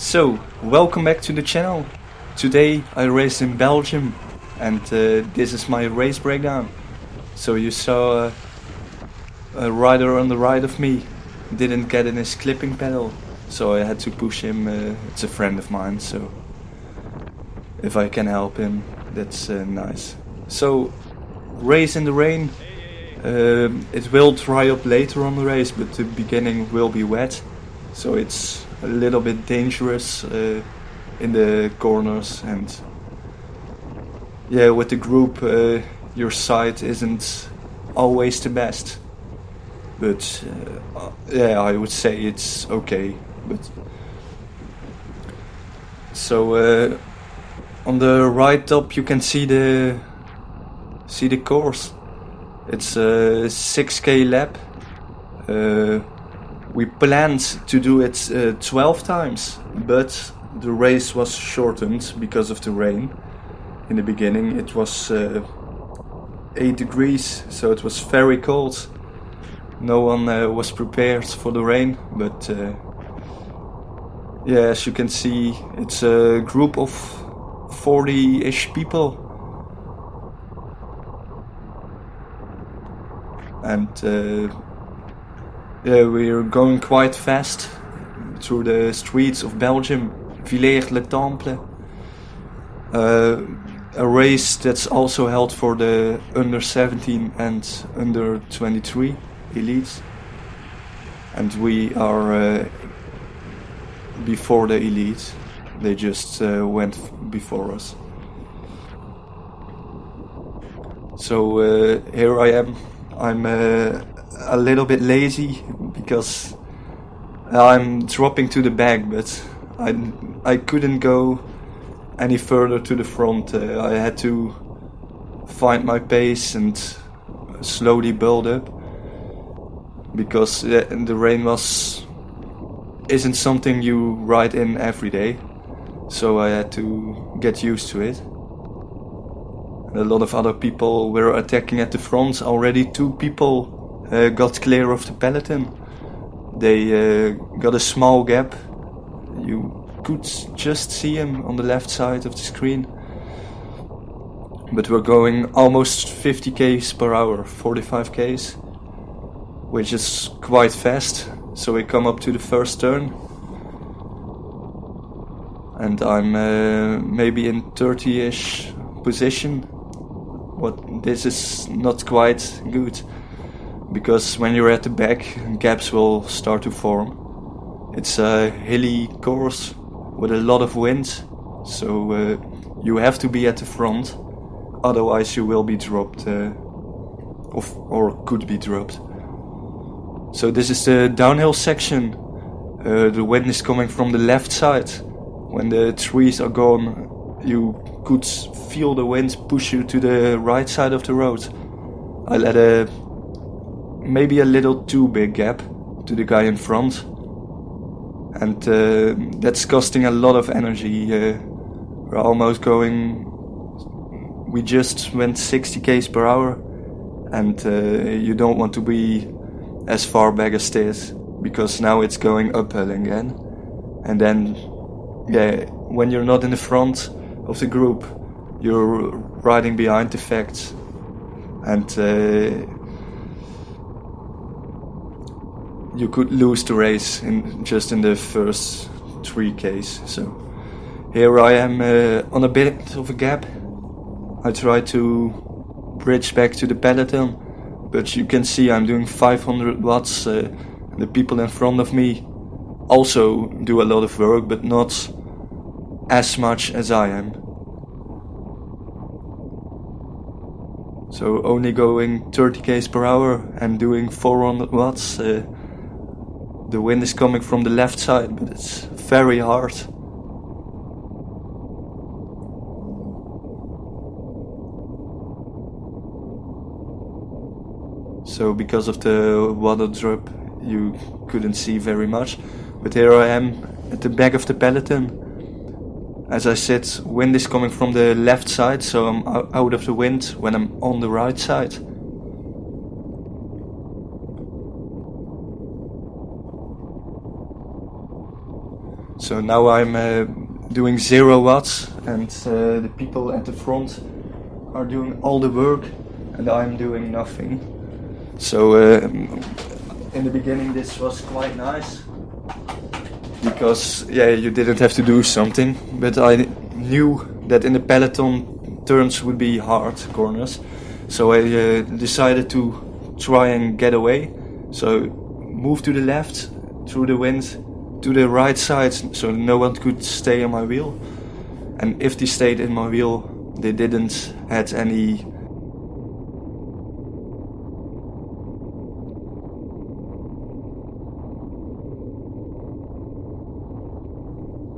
So, welcome back to the channel. Today I raced in Belgium and this is my race breakdown. So you saw a rider on the right of me didn't get in his clipping pedal, so I had to push him. It's a friend of mine, so if I can help him, that's nice. So, race in the rain. It will dry up later on the race, but the beginning will be wet, so it's a little bit dangerous in the corners, and yeah, with the group your sight isn't always the best, but yeah, I would say it's okay. But so on the right top you can see the course. It's a 6k lap. We planned to do it 12 times, but the race was shortened because of the rain. In the beginning it was 8 degrees, so it was very cold. No one was prepared for the rain, but yeah, as you can see, it's a group of 40-ish people. And yeah, we're going quite fast through the streets of Belgium, Villers-le-Temple. A race that's also held for the under 17 and under 23 elites. And we are before the elites. They just went before us. So here I am. I'm a little bit lazy because I'm dropping to the back, but I couldn't go any further to the front. I had to find my pace and slowly build up, because the rain isn't something you ride in every day, so I had to get used to it. A lot of other people were attacking at the front. Already 2 people got clear of the peloton. They got a small gap. You could just see him on the left side of the screen. But we're going almost 50 km per hour, 45 km, which is quite fast. So we come up to the first turn, and I'm maybe in 30-ish position. This is not quite good, because when you're at the back, gaps will start to form. It's a hilly course with a lot of wind, so you have to be at the front, otherwise you will be dropped, or could be dropped. So this is the downhill section. The wind is coming from the left side. When the trees are gone, you could feel the wind push you to the right side of the road. I let maybe a little too big gap to the guy in front, and that's costing a lot of energy. We're almost going. We just went 60 km per hour, and you don't want to be as far back as this, because now it's going uphill again. And then, yeah, when you're not in the front of the group, you're riding behind the facts, and you could lose the race in the first 3 Ks. So here I am on a bit of a gap. I try to bridge back to the peloton, but you can see I'm doing 500 watts. The people in front of me also do a lot of work, but not as much as I am. So only going 30 km per hour and doing 400 watts. The wind is coming from the left side, but it's very hard. So because of the water drop, you couldn't see very much. But here I am at the back of the peloton. As I said, wind is coming from the left side, so I'm out of the wind when I'm on the right side. So now I'm doing 0 watts, and the people at the front are doing all the work, and I'm doing nothing. So in the beginning this was quite nice, because you didn't have to do something, but I knew that in the peloton turns would be hard corners, so I decided to try and get away. So move to the left through the wind to the right side, so no one could stay on my wheel, and if they stayed in my wheel they didn't had any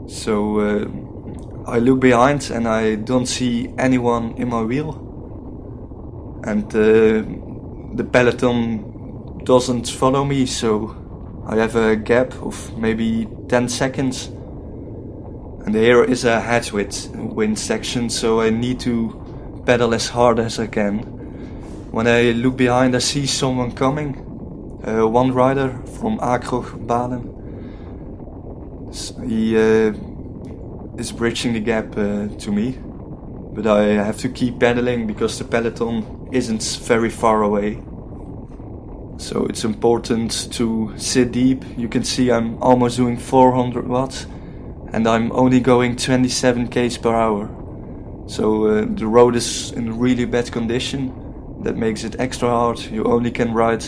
So I look behind and I don't see anyone in my wheel, and the peloton doesn't follow me, so I have a gap of maybe 10 seconds, and here is a headwind section, so I need to pedal as hard as I can. When I look behind I see someone coming, one rider from Baden. He is bridging the gap to me, but I have to keep pedaling because the peloton isn't very far away. So it's important to sit deep. You can see I'm almost doing 400 watts and I'm only going 27 km per hour. So the road is in really bad condition. That makes it extra hard. You only can ride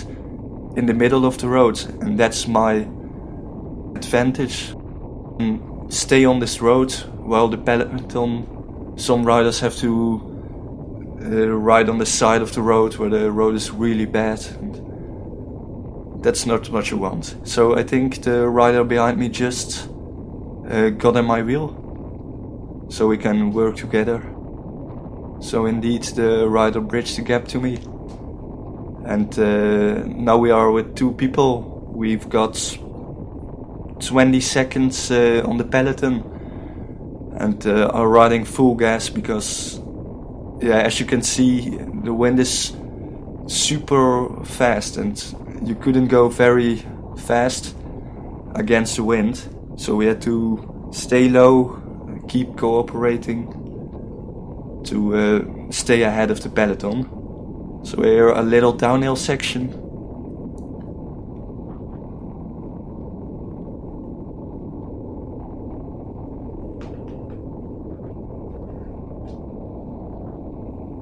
in the middle of the road, and that's my advantage. Stay on this road while the peloton, some riders have to ride on the side of the road where the road is really bad, and that's not what you want. So I think the rider behind me just got in my wheel so we can work together. So indeed the rider bridged the gap to me, and now we are with 2 people. We've got 20 seconds on the peloton and are riding full gas because as you can see the wind is super fast and you couldn't go very fast against the wind, so we had to stay low, keep cooperating to stay ahead of the peloton. So here a little downhill section.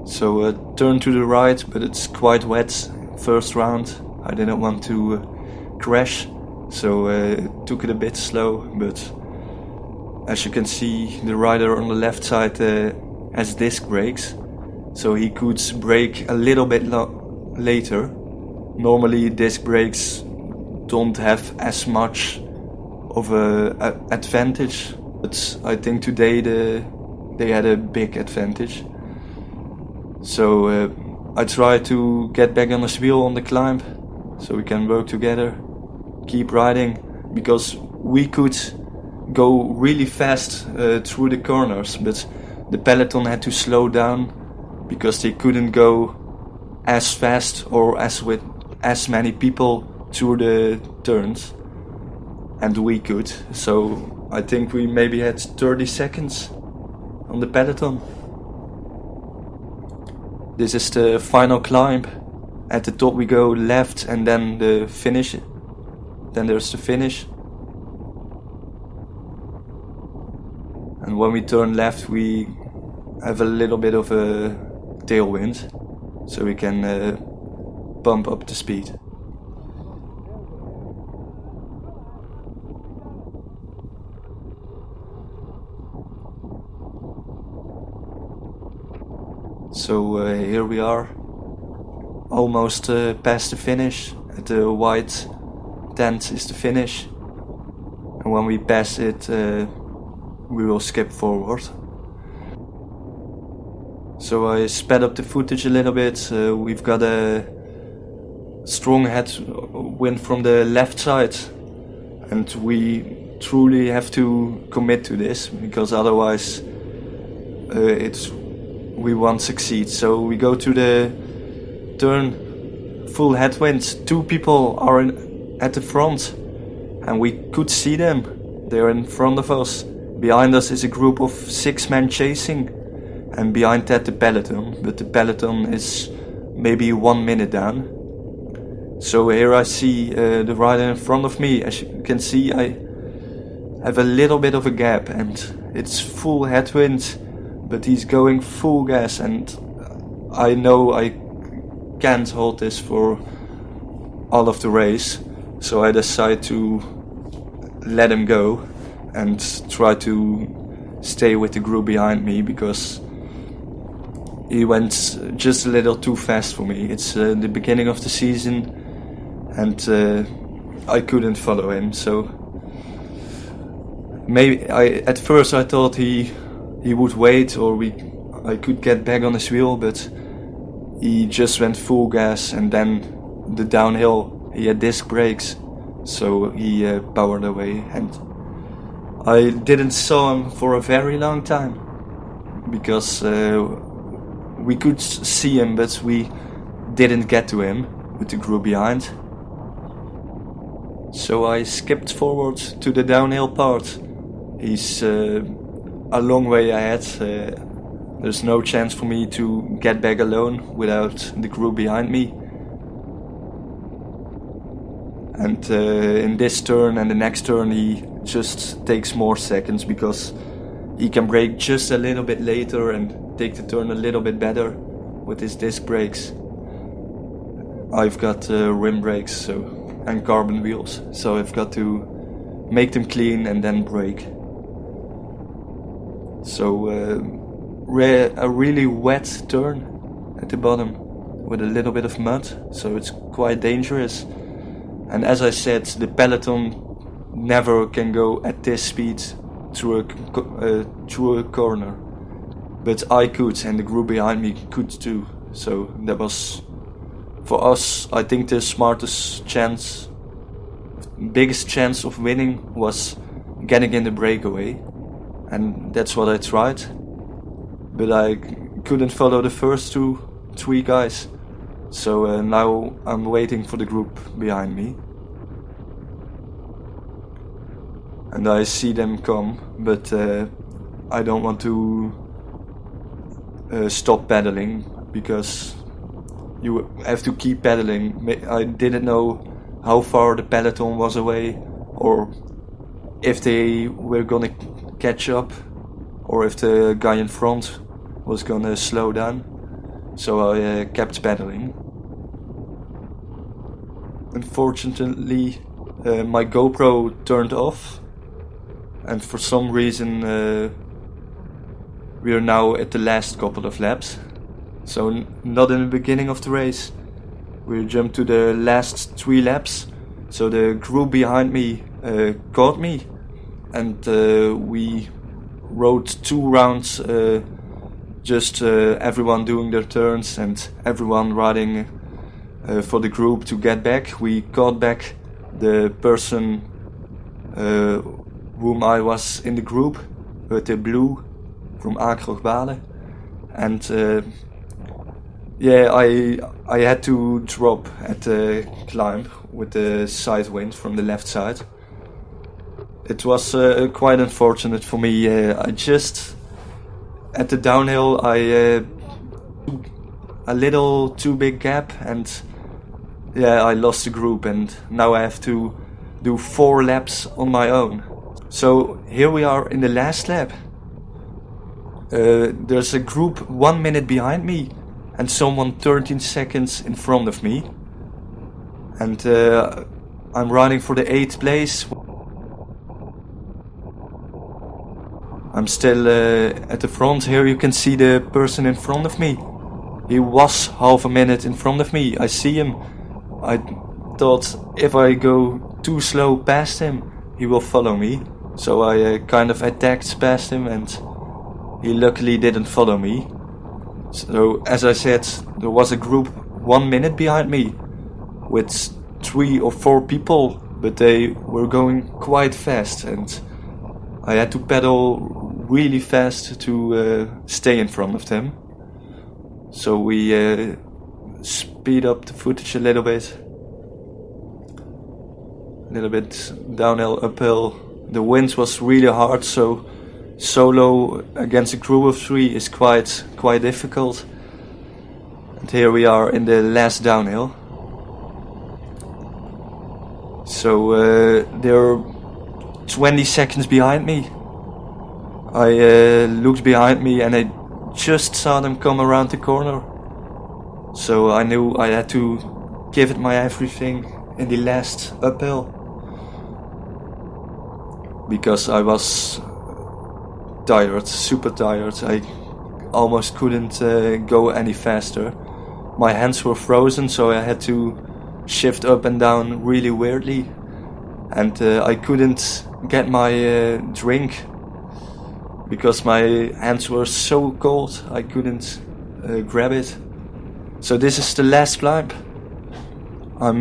So turn to the right, but it's quite wet. First round, I didn't want to crash, so took it a bit slow. But as you can see, the rider on the left side has disc brakes, so he could brake a little bit later. Normally, disc brakes don't have as much of a advantage, but I think today they had a big advantage. So I try to get back on his wheel on the climb so we can work together, keep riding, because we could go really fast through the corners, but the peloton had to slow down because they couldn't go as fast or as with as many people through the turns, and we could. So I think we maybe had 30 seconds on the peloton. This is the final climb. At the top we go left and then the finish. Then there's the finish. And when we turn left we have a little bit of a tailwind, so we can pump up the speed. So here we are, almost past the finish. At the white tent is the finish, and when we pass it we will skip forward. So I sped up the footage a little bit. We've got a strong headwind from the left side, and we truly have to commit to this because otherwise we won't succeed. So we go to the turn, full headwind. 2 people are at the front and we could see them, they're in front of us. Behind us is a group of 6 men chasing, and behind that the peloton, but the peloton is maybe 1 minute down. So here I see the rider in front of me. As you can see, I have a little bit of a gap and it's full headwind, but he's going full gas, and I know I can't hold this for all of the race. So I decide to let him go and try to stay with the group behind me, because he went just a little too fast for me. It's the beginning of the season, and I couldn't follow him. So maybe at first I thought he would wait, or I could get back on his wheel, but he just went full gas, and then the downhill he had disc brakes, so he powered away, and I didn't saw him for a very long time, because we could see him, but we didn't get to him with the group behind. So I skipped forward to the downhill part. He's a long way ahead. There's no chance for me to get back alone without the group behind me. And in this turn and the next turn he just takes more seconds, because he can brake just a little bit later and take the turn a little bit better with his disc brakes. I've got rim brakes and carbon wheels, so I've got to make them clean and then brake. So a really wet turn at the bottom with a little bit of mud, so it's quite dangerous. And as I said, the peloton never can go at this speed through a corner, but I could, and the group behind me could too. So that was, for us, I think the biggest chance of winning was getting in the breakaway, and that's what I tried. But I couldn't follow the first 3 guys, so now I'm waiting for the group behind me. And I see them come, but I don't want to stop pedaling, because you have to keep pedaling. I didn't know how far the peloton was away, or if they were gonna catch up, or if the guy in front was gonna slow down. So I kept pedaling. Unfortunately, my GoPro turned off, and for some reason we are now at the last couple of laps. So not in the beginning of the race. We jumped to the last 3 laps. So the group behind me caught me, and we rode 2 rounds, just everyone doing their turns and everyone riding for the group to get back. We caught back the person whom I was in the group with the blue from Akrogbale, and I had to drop at the climb with the side wind from the left side. It was quite unfortunate for me. I just at the downhill a little too big gap, and I lost the group, and now I have to do 4 laps on my own. So here we are in the last lap. There's a group 1 minute behind me and someone 13 seconds in front of me, and I'm riding for the 8th place. I'm still at the front. Here you can see the person in front of me. He was half a minute in front of me. I see him. I thought if I go too slow past him, he will follow me. So I kind of attacked past him, and he luckily didn't follow me. So as I said, there was a group 1 minute behind me with 3 or 4 people, but they were going quite fast, and I had to pedal really fast to stay in front of them. So we speed up the footage a little bit downhill, uphill, The wind was really hard, so solo against a crew of 3 is quite difficult. And here we are in the last downhill. So they're 20 seconds behind me. I looked behind me and I just saw them come around the corner. So I knew I had to give it my everything in the last uphill. Because I was tired, super tired. I almost couldn't go any faster. My hands were frozen, so I had to shift up and down really weirdly. And I couldn't get my drink because my hands were so cold I couldn't grab it. So this is the last climb. I'm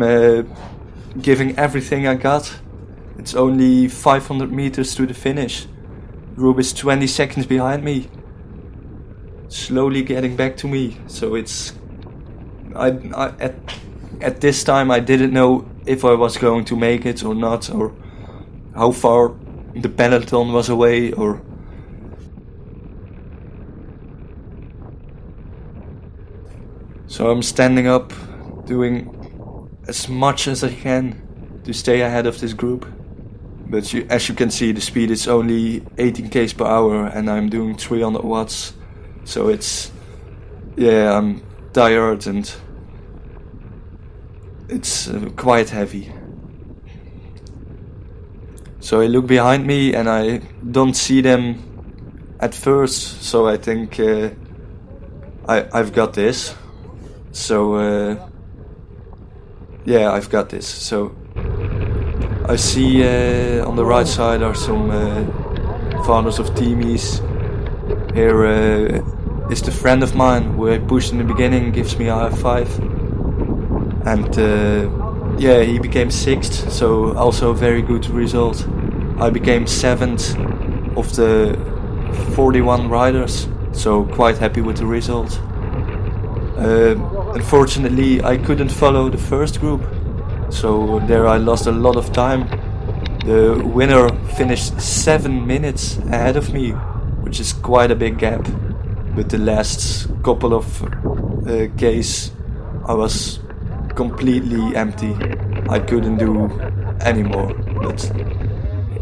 giving everything I got. It's only 500 meters to the finish. Group is 20 seconds behind me, slowly getting back to me. So it's at this time I didn't know if I was going to make it or not, or how far the peloton was away, or so I'm standing up, doing as much as I can to stay ahead of this group. But as you can see, the speed is only 18 km per hour and I'm doing 300 watts. So it's, yeah, I'm tired and it's quite heavy. So I look behind me and I don't see them at first. So I think I've got this. So yeah, I've got this. So I see on the right side are some fathers of teamies. Here is the friend of mine who I pushed in the beginning, gives me a high five. And yeah, he became 6th, so also a very good result. I became 7th of the 41 riders, so quite happy with the result. Unfortunately, I couldn't follow the first group. So there I lost a lot of time. The winner finished 7 minutes ahead of me, which is quite a big gap. But the last couple of Ks I was completely empty. I couldn't do any more. But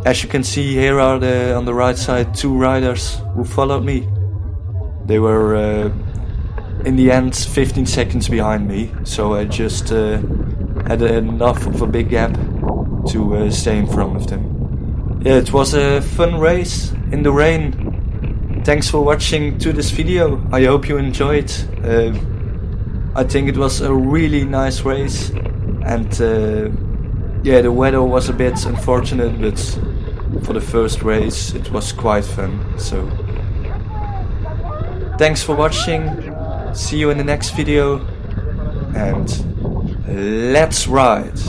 as you can see, here are on the right side 2 riders who followed me. They were in the end 15 seconds behind me, so I just had enough of a big gap to stay in front of them. Yeah, it was a fun race in the rain. Thanks for watching to this video. I hope you enjoyed. I think it was a really nice race, and yeah, the weather was a bit unfortunate, but for the first race it was quite fun. So thanks for watching. See you in the next video, and let's ride!